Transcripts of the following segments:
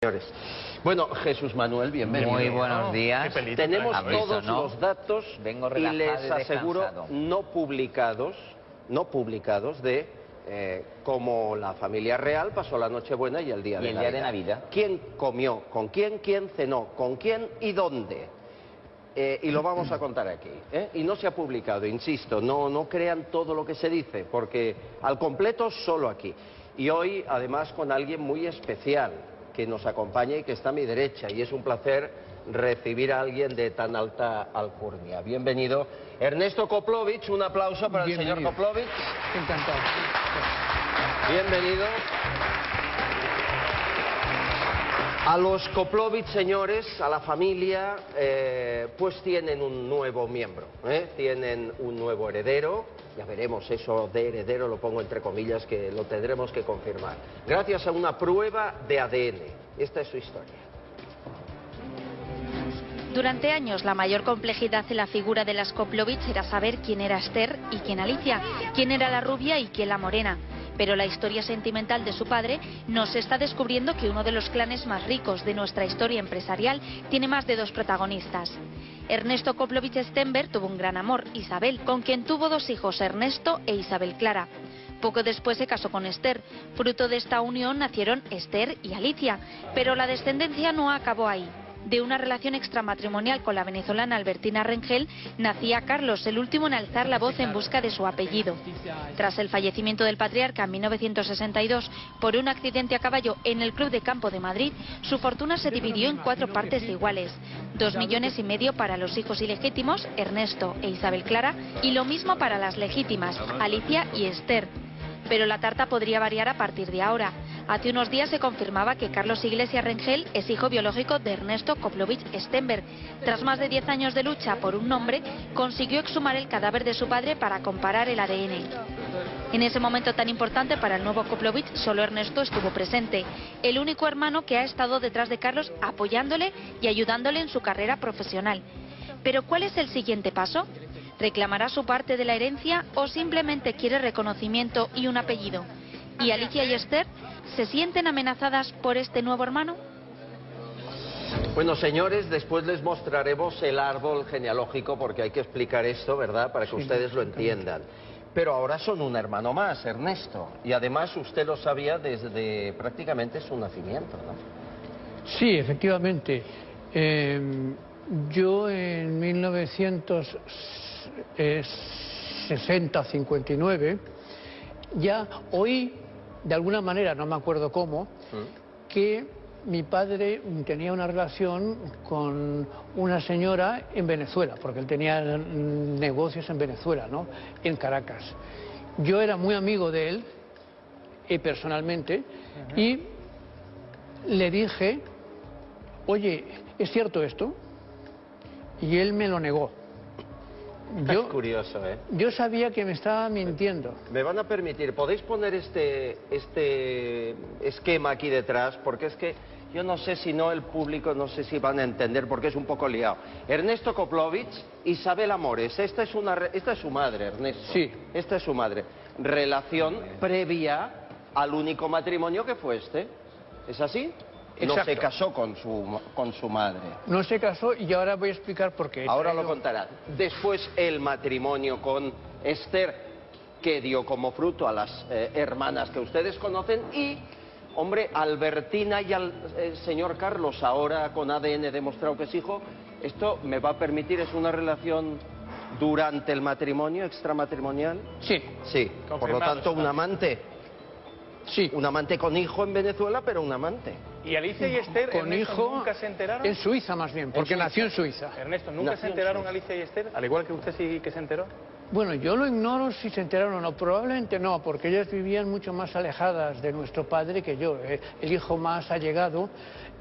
señores. Bueno, Jesús Manuel, bienvenido. Muy buenos días. Tenemos Aviso, todos ¿no? los datos Vengo y relajado les y aseguro descansado. no publicados de cómo la familia real pasó la Nochebuena y el día de Navidad. de Navidad. ¿Quién comió con quién cenó con quién y dónde? Y lo vamos a contar aquí. Y no se ha publicado, insisto, no crean todo lo que se dice, porque al completo solo aquí. Y hoy, además, con alguien muy especial que nos acompaña y que está a mi derecha, y es un placer recibir a alguien de tan alta alcurnia. Bienvenido, Ernesto Koplovich, un aplauso para el señor Koplovich. Encantado. Bienvenido. A los Koplovich, señores, a la familia, pues tienen un nuevo miembro, tienen un nuevo heredero. Ya veremos, eso de heredero lo pongo entre comillas, que lo tendremos que confirmar. Gracias a una prueba de ADN. Esta es su historia. Durante años, la mayor complejidad en la figura de las Koplovich era saber quién era Esther y quién Alicia, quién era la rubia y quién la morena. Pero la historia sentimental de su padre nos está descubriendo que uno de los clanes más ricos de nuestra historia empresarial tiene más de dos protagonistas. Ernesto Koplovich Stenberg tuvo un gran amor, Isabel, con quien tuvo dos hijos, Ernesto e Isabel Clara. Poco después se casó con Esther. Fruto de esta unión nacieron Esther y Alicia, pero la descendencia no acabó ahí. De una relación extramatrimonial con la venezolana Albertina Rengel nacía Carlos, el último en alzar la voz en busca de su apellido. Tras el fallecimiento del patriarca en 1962 por un accidente a caballo en el Club de Campo de Madrid, su fortuna se dividió en 4 partes iguales: 2,5 millones para los hijos ilegítimos, Ernesto e Isabel Clara, y lo mismo para las legítimas, Alicia y Esther. Pero la tarta podría variar a partir de ahora. Hace unos días se confirmaba que Carlos Iglesias Rengel es hijo biológico de Ernesto Koplovich Stenberg. Tras más de 10 años de lucha por un nombre, consiguió exhumar el cadáver de su padre para comparar el ADN. En ese momento tan importante para el nuevo Koplovich, solo Ernesto estuvo presente, el único hermano que ha estado detrás de Carlos apoyándole y ayudándole en su carrera profesional. Pero ¿cuál es el siguiente paso? ¿Reclamará su parte de la herencia o simplemente quiere reconocimiento y un apellido? ¿Y Alicia y Esther se sienten amenazadas por este nuevo hermano? Bueno, señores, después les mostraremos el árbol genealógico, porque hay que explicar esto, ¿verdad?, para que ustedes lo entiendan. Pero ahora son un hermano más, Ernesto, y además usted lo sabía desde prácticamente su nacimiento, ¿no? Sí, efectivamente. Yo en 1960-59 ya oí, de alguna manera, no me acuerdo cómo, que mi padre tenía una relación con una señora en Venezuela, porque él tenía negocios en Venezuela, ¿no?, en Caracas. Yo era muy amigo de él, personalmente, y le dije, oye, ¿es cierto esto? Y él me lo negó. Es curioso, ¿eh? Yo sabía que me estaba mintiendo. Me van a permitir, ¿podéis poner este esquema aquí detrás? Porque es que yo no sé si no el público, no sé si van a entender, porque es un poco liado. Ernesto Koplovich, Isabel Amores, esta es su madre, Ernesto. Sí. Esta es su madre. Relación previa al único matrimonio que fue este. ¿Es así? Exacto. No se casó con su madre. No se casó y ahora voy a explicar por qué. Ahora lo contará. Después el matrimonio con Esther, que dio como fruto a las hermanas que ustedes conocen, y, hombre, Albertina y al señor Carlos, ahora con ADN demostrado que es hijo. Esto me va a permitir, ¿es una relación durante el matrimonio, extramatrimonial? Sí. Sí, por lo tanto, un amante. Sí. Un amante con hijo en Venezuela, pero un amante. ¿Y Alicia y Esther, con Ernesto, hijo nunca se enteraron? En Suiza, más bien, porque nació en Suiza. Ernesto, ¿nunca se enteraron Alicia y Esther? Al igual que usted sí que se enteró. Bueno, yo lo ignoro si se enteraron o no. Probablemente no, porque ellas vivían mucho más alejadas de nuestro padre que yo. El hijo más allegado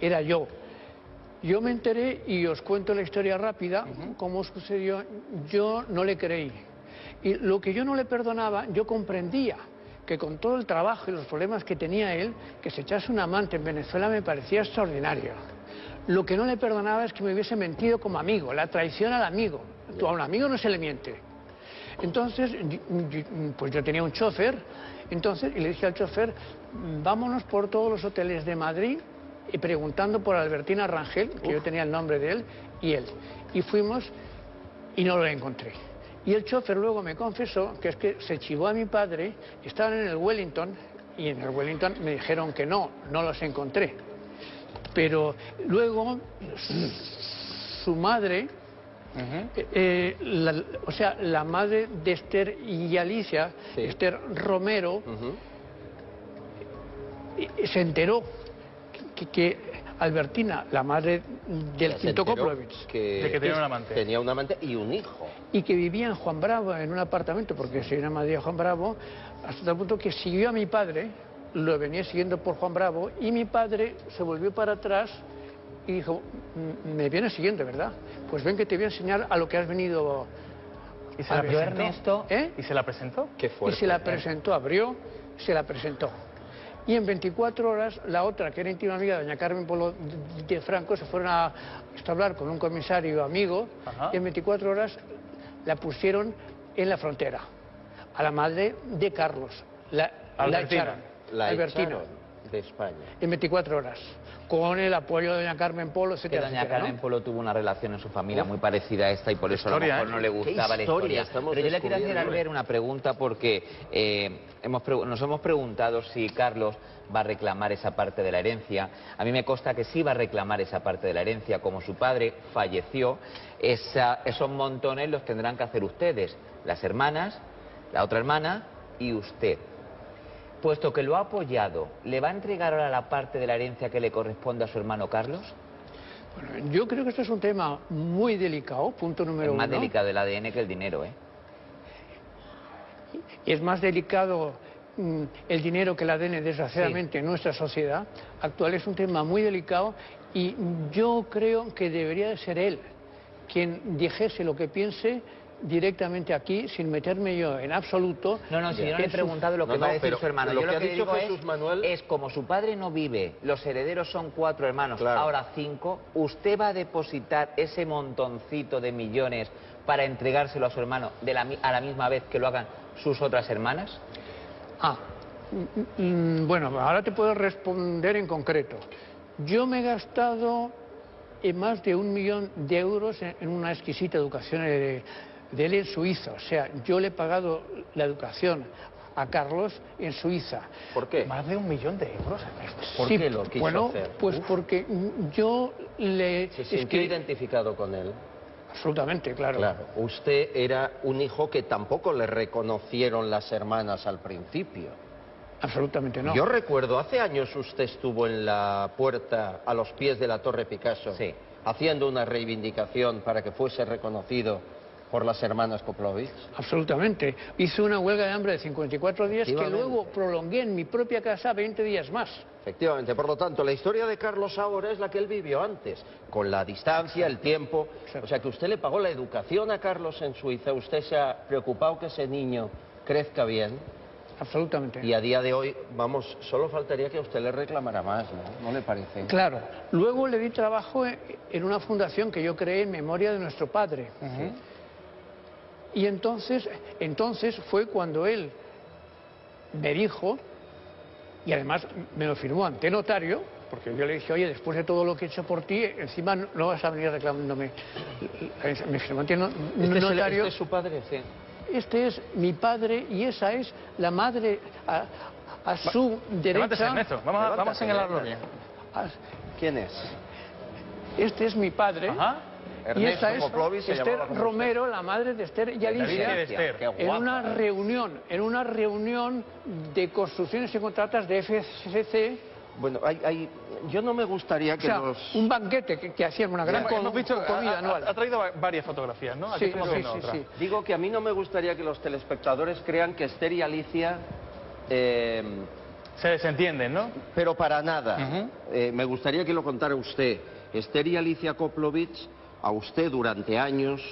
era yo. Yo me enteré, y os cuento la historia rápida, cómo sucedió. Yo no le creí. Y lo que yo no le perdonaba, yo comprendía que con todo el trabajo y los problemas que tenía él, que se echase un amante en Venezuela me parecía extraordinario. Lo que no le perdonaba es que me hubiese mentido como amigo, la traición al amigo. A un amigo no se le miente. Entonces, pues yo tenía un chofer, y le dije al chofer, vámonos por todos los hoteles de Madrid preguntando por Albertina Rangel, que yo tenía el nombre de él, y él. Y fuimos y no lo encontré. Y el chofer luego me confesó que es que se chivó a mi padre, estaban en el Wellington, y en el Wellington me dijeron que no los encontré. Pero luego su madre, o sea, la madre de Esther y Alicia, sí, Esther Romero, se enteró que Albertina, la madre del quinto Koplovich, de que tenía un amante y un hijo. Y que vivía en Juan Bravo, en un apartamento, porque soy una madre de Juan Bravo, hasta tal punto que siguió a mi padre, lo venía siguiendo por Juan Bravo, y mi padre se volvió para atrás y dijo, me vienes siguiendo, ¿verdad? Pues ven que te voy a enseñar a lo que has venido. ¿Y se la presentó, Ernesto? ¿Y se la presentó? Qué fuerte. Y se la presentó, abrió, se la presentó. Y en 24 horas, la otra, que era íntima amiga de doña Carmen Polo de Franco, se fueron a hablar con un comisario amigo, y en 24 horas la pusieron en la frontera, a la madre de Carlos. La echaron. La Albertina. De España. En 24 horas. Con el apoyo de doña Carmen Polo, etcétera. Que doña Carmen Polo tuvo una relación en su familia muy parecida a esta y por eso a lo mejor no le gustaba la historia. Pero yo le quiero hacer a Albert una pregunta porque nos hemos preguntado si Carlos va a reclamar esa parte de la herencia. A mí me consta que sí va a reclamar esa parte de la herencia. Como su padre falleció, esos montones los tendrán que hacer ustedes, las hermanas, la otra hermana y usted. Puesto que lo ha apoyado, ¿le va a entregar ahora la parte de la herencia que le corresponde a su hermano Carlos? Bueno, yo creo que esto es un tema muy delicado, punto número uno. Es más delicado el ADN que el dinero, ¿eh? Es más delicado el dinero que el ADN, desgraciadamente, en nuestra sociedad actual. Es un tema muy delicado y yo creo que debería de ser él quien dijese lo que piense directamente aquí, sin meterme yo en absoluto. No, si yo no le he preguntado lo que va a decir su hermano. Yo lo que digo Jesús Manuel es como su padre no vive, los herederos son 4 hermanos, ahora 5, ¿usted va a depositar ese montoncito de millones para entregárselo a su hermano a la misma vez que lo hagan sus otras hermanas? Bueno, ahora te puedo responder en concreto. Yo me he gastado más de 1 millón de euros en una exquisita educación de él en Suiza. O sea, yo le he pagado la educación a Carlos en Suiza. ¿Por qué? Más de 1 millón de euros. ¿Por qué lo quiso hacer? Pues porque yo le... ¿Se sintió identificado con él? Absolutamente, claro. Claro. Usted era un hijo que tampoco le reconocieron las hermanas al principio. Absolutamente no. Yo recuerdo, hace años usted estuvo en la puerta a los pies de la Torre Picasso, haciendo una reivindicación para que fuese reconocido por las hermanas Koplovich. Absolutamente. Hice una huelga de hambre de 54 días que luego prolongué en mi propia casa 20 días más. Efectivamente. Por lo tanto, la historia de Carlos ahora es la que él vivió antes, con la distancia, el tiempo. O sea, que usted le pagó la educación a Carlos en Suiza, usted se ha preocupado que ese niño crezca bien. Absolutamente. Y a día de hoy, vamos, solo faltaría que a usted le reclamara más, ¿no? ¿No le parece? Claro. Luego le di trabajo en una fundación que yo creé en memoria de nuestro padre. Y entonces fue cuando él me dijo, y además me lo firmó ante notario, porque yo le dije, oye, después de todo lo que he hecho por ti, encima no vas a venir reclamándome. Me firmó ante notario. ¿Este es su padre? Sí. Este es mi padre y esa es la madre a su derecha. Ernesto. Vamos a señalarlo bien. ¿Quién es? Este es mi padre. Y esta es Esther Romero, la madre de Esther y Alicia, en una reunión de construcciones y contratas de FCC. Bueno, yo no me gustaría que un banquete que hacían una gran comida anual. Ha traído varias fotografías, ¿no? Aquí sí. Digo que a mí no me gustaría que los telespectadores crean que Esther y Alicia... se desentienden, ¿no? Pero para nada. Me gustaría que lo contara usted. Esther y Alicia Koplovich, a usted durante años,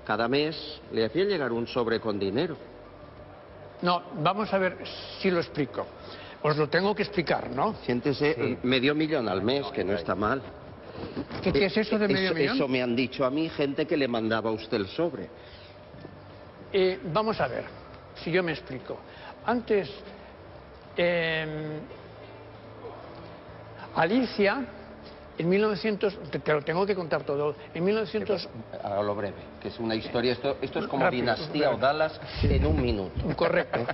cada mes, le hacían llegar un sobre con dinero. No, vamos a ver si lo explico. Os lo tengo que explicar, ¿no? Siéntese, $500,000 al mes, que no está mal. ¿Qué es eso de $500,000? Eso me han dicho a mí gente que le mandaba a usted el sobre. Vamos a ver, si yo me explico. Antes, Alicia En 1900, te lo tengo que contar todo, en 1900... A lo breve, que es una historia, esto es como rápido, Dinastía o Dallas en un minuto. Correcto.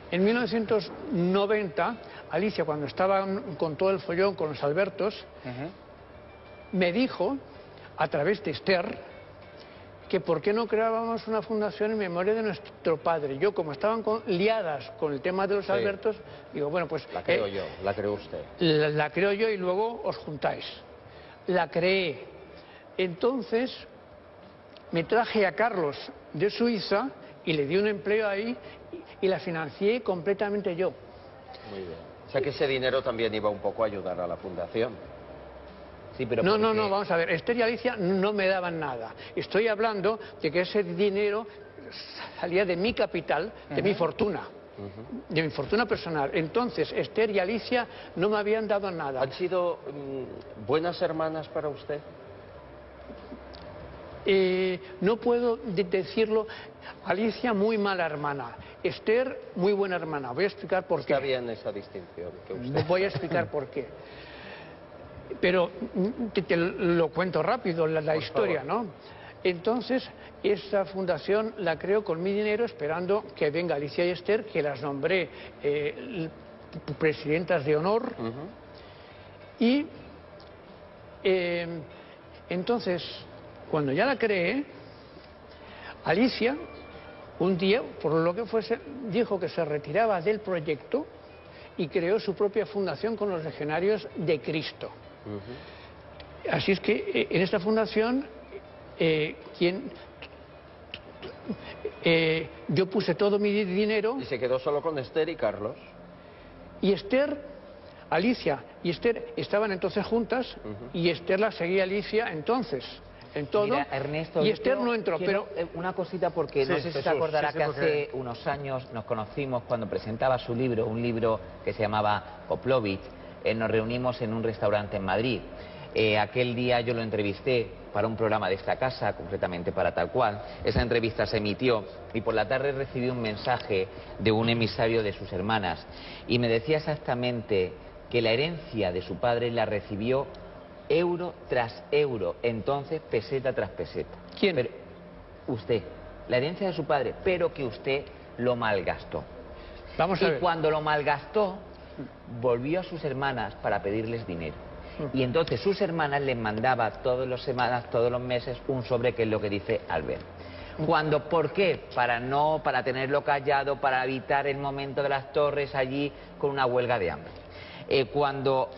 En 1990, Alicia, cuando estaba con todo el follón, con los Albertos, me dijo, a través de Esther, que por qué no creábamos una fundación en memoria de nuestro padre. Yo, como estaban liadas con el tema de los Albertos, digo, bueno, pues... La creo yo, la creó usted. La creo yo y luego os juntáis. La creé. Entonces, me traje a Carlos de Suiza y le di un empleo ahí y la financié completamente yo. Muy bien. O sea que ese dinero también iba un poco a ayudar a la fundación. Sí, pero no, vamos a ver, Esther y Alicia no me daban nada. Estoy hablando de que ese dinero salía de mi capital, de mi fortuna, de mi fortuna personal. Entonces, Esther y Alicia no me habían dado nada. ¿Han sido buenas hermanas para usted? No puedo decirlo. Alicia, muy mala hermana. Esther, muy buena hermana. Voy a explicar por qué. Está bien esa distinción que usted... Voy a explicar por qué. Pero te lo cuento rápido, la historia, favor. ¿no? Entonces, esa fundación la creo con mi dinero, esperando que venga Alicia y Esther, que las nombré presidentas de honor. Y entonces, cuando ya la creé, Alicia, un día, por lo que fuese, dijo que se retiraba del proyecto y creó su propia fundación con los legionarios de Cristo. Así es que en esta fundación yo puse todo mi dinero. Y se quedó solo con Esther y Carlos. Y Esther, Alicia y Esther estaban entonces juntas y Esther la seguía a Alicia entonces. En todo. Mira, Ernesto, y Esther no entró, pero... Una cosita, porque no sé si se acordará que hace unos años nos conocimos cuando presentaba su libro, un libro que se llamaba Koplovich. Nos reunimos en un restaurante en Madrid. Aquel día yo lo entrevisté para un programa de esta casa, concretamente para Tal Cual. Esa entrevista se emitió y por la tarde recibí un mensaje de un emisario de sus hermanas y me decía exactamente que la herencia de su padre la recibió euro tras euro, entonces peseta tras peseta. ¿Quién? Pero, usted, la herencia de su padre, pero que usted lo malgastó. Vamos a ver. Y cuando lo malgastó, volvió a sus hermanas para pedirles dinero. Y entonces sus hermanas les mandaba todas las semanas, todos los meses, un sobre, que es lo que dice Albert. ¿Por qué? Para tenerlo callado, para evitar el momento de las torres allí con una huelga de hambre. Cuando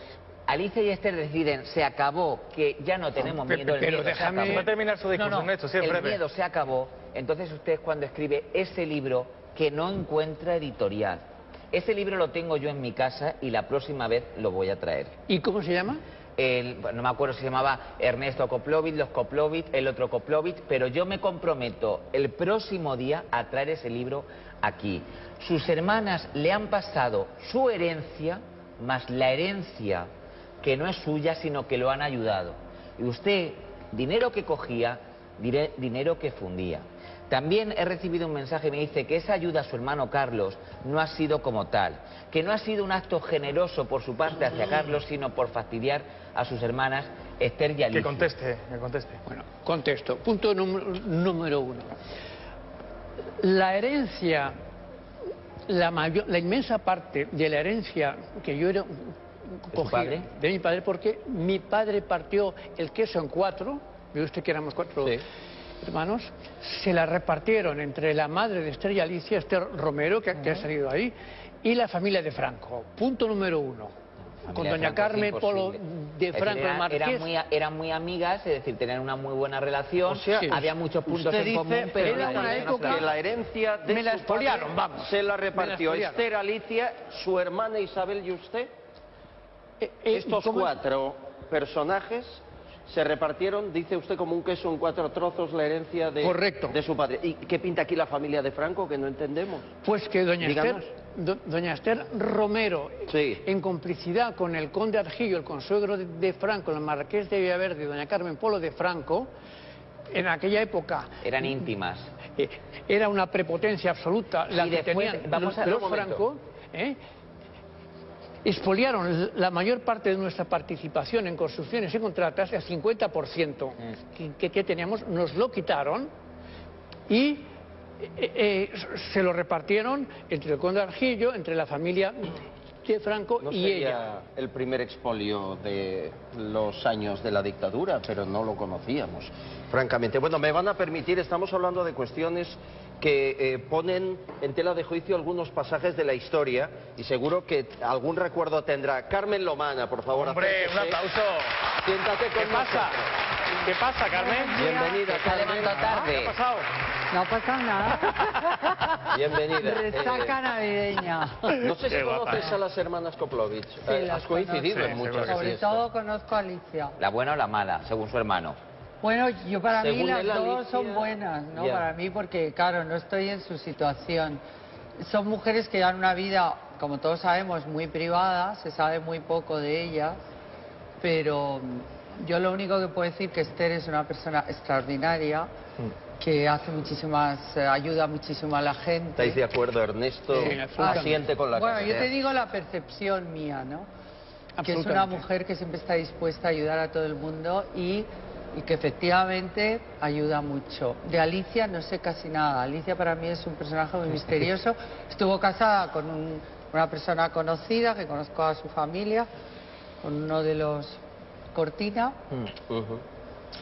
Alicia y Esther deciden, se acabó, que ya no tenemos miedo, pero déjame... Va a terminar su discurso, Ernesto, sí, el miedo se acabó, entonces usted es cuando escribe ese libro que no encuentra editorial. Ese libro lo tengo yo en mi casa y la próxima vez lo voy a traer. ¿Y cómo se llama? No me acuerdo si se llamaba Ernesto Koplovich, los Koplovich, el otro Koplovich, pero yo me comprometo el próximo día a traer ese libro aquí. Sus hermanas le han pasado su herencia, más la herencia que no es suya, sino que lo han ayudado. Y usted, dinero que cogía, dinero que fundía. También he recibido un mensaje que me dice que esa ayuda a su hermano Carlos no ha sido como tal, que no ha sido un acto generoso por su parte hacia Carlos, sino por fastidiar a sus hermanas Esther y Alicia. Que conteste. Bueno, contesto. Punto número uno. La herencia, la inmensa parte de la herencia que yo cogí de mi padre, porque mi padre partió el queso en 4, ve usted que éramos 4 hermanos, se la repartieron entre la madre de Esther y Alicia, Esther Romero, que ha salido ahí, y la familia de Franco. Punto número uno. Con doña Carmen Polo de Franco el Marqués. Eran muy amigas, es decir, tenían una muy buena relación, o sea, había muchos puntos en común, pero era una época que la herencia de me la su expoliaron, padre vamos. se la repartió Esther, Alicia, su hermana Isabel y usted. Estos 4 personajes se repartieron, dice usted, como un queso en 4 trozos la herencia de su padre. ¿Y qué pinta aquí la familia de Franco, que no entendemos? Pues que doña Esther Romero, en complicidad con el conde Argillo, el consuegro de Franco, el marqués de Villaverde, doña Carmen Polo de Franco, en aquella época... Eran íntimas. Era una prepotencia absoluta la que tenían los Franco. expoliaron la mayor parte de nuestra participación en construcciones y contratas, el 50% que teníamos, nos lo quitaron y se lo repartieron entre el conde Argillo, entre la familia de Franco y ella. No sería el primer expolio de los años de la dictadura, pero no lo conocíamos, francamente. Bueno, me van a permitir, estamos hablando de cuestiones que ponen en tela de juicio algunos pasajes de la historia y seguro que algún recuerdo tendrá. Carmen Lomana, por favor. Hombre, un aplauso. Siéntate con nosotros. ¿Qué pasa, Carmen? Bienvenida, Carmen. tarde. ¿Qué ha pasado? No ha pasado nada. Bienvenida. Resaca navideña. No sé si Qué guapa, conoces a las hermanas Koplovich. Sí, las has coincidido conozco. en muchas seguro que Sobre fiestas. todo conozco a Alicia. ¿La buena o la mala, según su hermano? Bueno, yo para mí Según las él, dos Alicia, son buenas, ¿no? ya. Para mí porque, claro, no estoy en su situación. Son mujeres que dan una vida, como todos sabemos, muy privada, se sabe muy poco de ellas, pero yo lo único que puedo decir que Esther es una persona extraordinaria, que hace muchísimas, ayuda muchísimo a la gente. ¿Estáis de acuerdo, Ernesto? Sí, absolutamente. Asiente con la Bueno, cabeza. yo te digo la percepción mía, ¿no? Que es una Absolutamente. mujer que siempre está dispuesta a ayudar a todo el mundo y que efectivamente ayuda mucho. De Alicia no sé casi nada. Alicia para mí es un personaje muy misterioso. Estuvo casada con una persona conocida, que conozco a su familia, con uno de los Cortina. Ujú.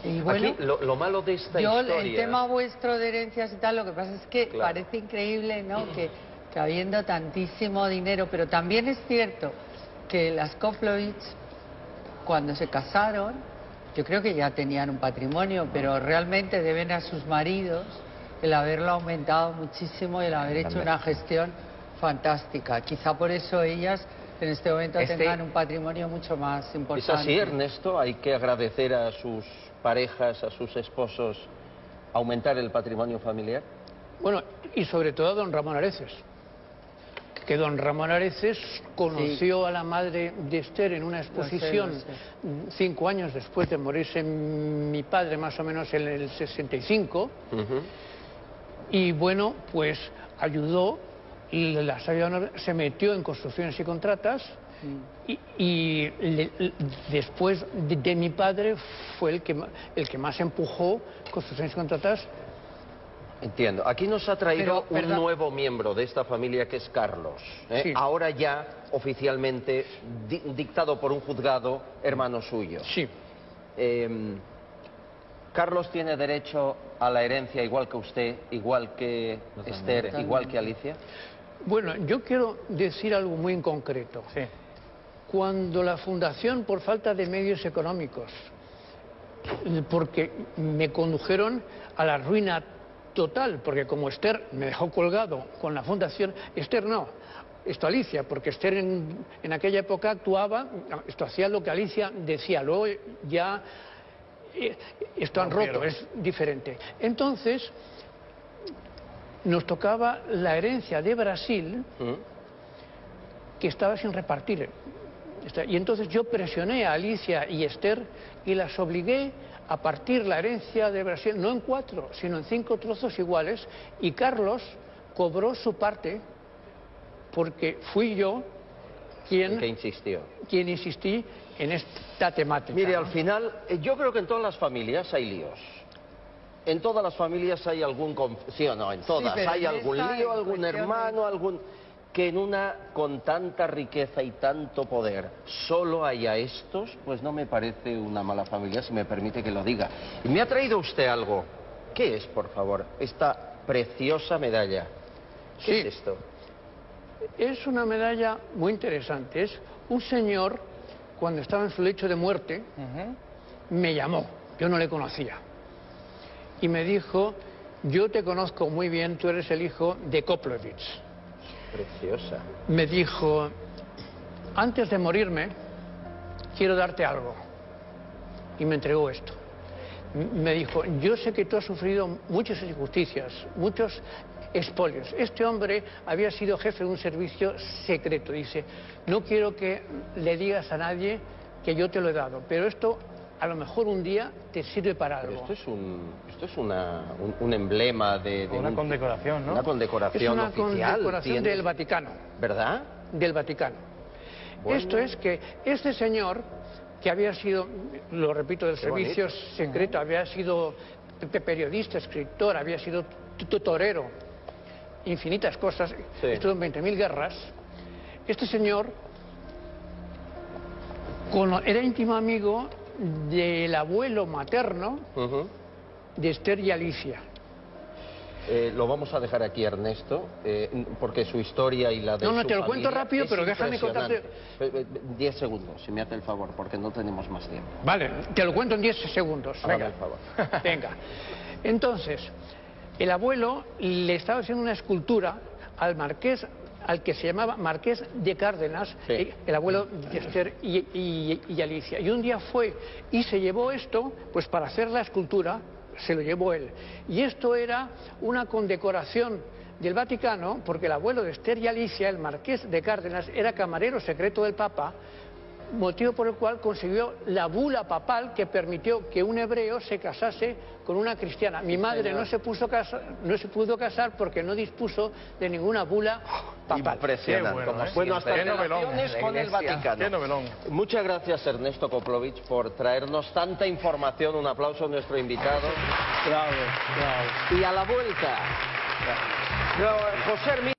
Y bueno, Aquí lo malo de esta yo historia... el tema vuestro de herencias y tal, lo que pasa es que Claro. parece increíble, ¿no? Que habiendo tantísimo dinero, pero también es cierto que las Koplovich, cuando se casaron, yo creo que ya tenían un patrimonio, pero realmente deben a sus maridos el haberlo aumentado muchísimo y el haber hecho una gestión fantástica. Quizá por eso ellas en este momento tengan un patrimonio mucho más importante. ¿Es así, Ernesto? Hay que agradecer a sus parejas, a sus esposos, aumentar el patrimonio familiar. Bueno, y sobre todo a don Ramón Areces, que don Ramón Areces conoció a la madre de Esther en una exposición Lo sé. 5 años después de morirse mi padre, más o menos en el 65, y bueno, pues ayudó, y se metió en construcciones y contratas, después de mi padre fue el que más empujó construcciones y contratas. Entiendo. Aquí nos ha traído Pero, un nuevo miembro de esta familia que es Carlos. Sí. Ahora ya oficialmente dictado por un juzgado, hermano suyo. Sí. Carlos tiene derecho a la herencia igual que usted, igual que Esther, igual que Alicia. Bueno, yo quiero decir algo muy en concreto. Sí. Cuando la Fundación, por falta de medios económicos, porque me condujeron a la ruina total, porque como Esther me dejó colgado con la Fundación, Esther no, esto Alicia, porque Esther en aquella época actuaba, esto hacía lo que Alicia decía, luego ya esto han roto, es diferente. Entonces, nos tocaba la herencia de Brasil, que estaba sin repartir. Y entonces yo presioné a Alicia y Esther y las obligué a partir la herencia de Brasil, no en 4, sino en 5 trozos iguales, y Carlos cobró su parte porque fui yo quien insistí en esta temática. Mire, al final, yo creo que en todas las familias hay líos. En todas las familias hay algún... ¿Sí o no? En todas. Sí, hay algún lío, algún cuestiones... hermano, algún... Que en una con tanta riqueza y tanto poder solo haya estos, pues no me parece una mala familia, si me permite que lo diga. Y me ha traído usted algo. ¿Qué es, por favor, esta preciosa medalla? ¿Qué es esto? Es una medalla muy interesante. Es un señor, cuando estaba en su lecho de muerte, me llamó. Yo no le conocía. Y me dijo, yo te conozco muy bien, tú eres el hijo de Koplovich. Preciosa. Me dijo, antes de morirme, quiero darte algo. Y me entregó esto. Me dijo, yo sé que tú has sufrido muchas injusticias, muchos expolios. Este hombre había sido jefe de un servicio secreto. Dice, no quiero que le digas a nadie que yo te lo he dado, pero esto a lo mejor un día te sirve para algo. Pero esto es un emblema de una condecoración, ¿no? Una condecoración es una oficial. condecoración del Vaticano. ¿Verdad? Del Vaticano. Bueno. Esto es que este señor, que había sido, lo repito, del servicio secreto, había sido periodista, escritor, había sido torero, infinitas cosas, estuvo en 20.000 guerras. Este señor era íntimo amigo del abuelo materno de Esther y Alicia. Lo vamos a dejar aquí, Ernesto, porque su historia y la de No, te lo cuento rápido, pero déjame contarte... 10 segundos, si me hace el favor, porque no tenemos más tiempo. Vale, te lo cuento en 10 segundos. Venga, el favor. Venga. Entonces, el abuelo le estaba haciendo una escultura al marqués, al que se llamaba Marqués de Cárdenas, el abuelo de Esther y Alicia. Y un día fue y se llevó esto, pues para hacer la escultura, se lo llevó él. Y esto era una condecoración del Vaticano, porque el abuelo de Esther y Alicia, el Marqués de Cárdenas, era camarero secreto del Papa, motivo por el cual consiguió la bula papal que permitió que un hebreo se casase con una cristiana. Mi madre no se pudo casar porque no dispuso de ninguna bula papal. Impresionante. Bueno, hasta relaciones con el Vaticano. Muchas gracias, Ernesto Koplovich, por traernos tanta información. Un aplauso a nuestro invitado. Bravo. Y a la vuelta, José Hermida.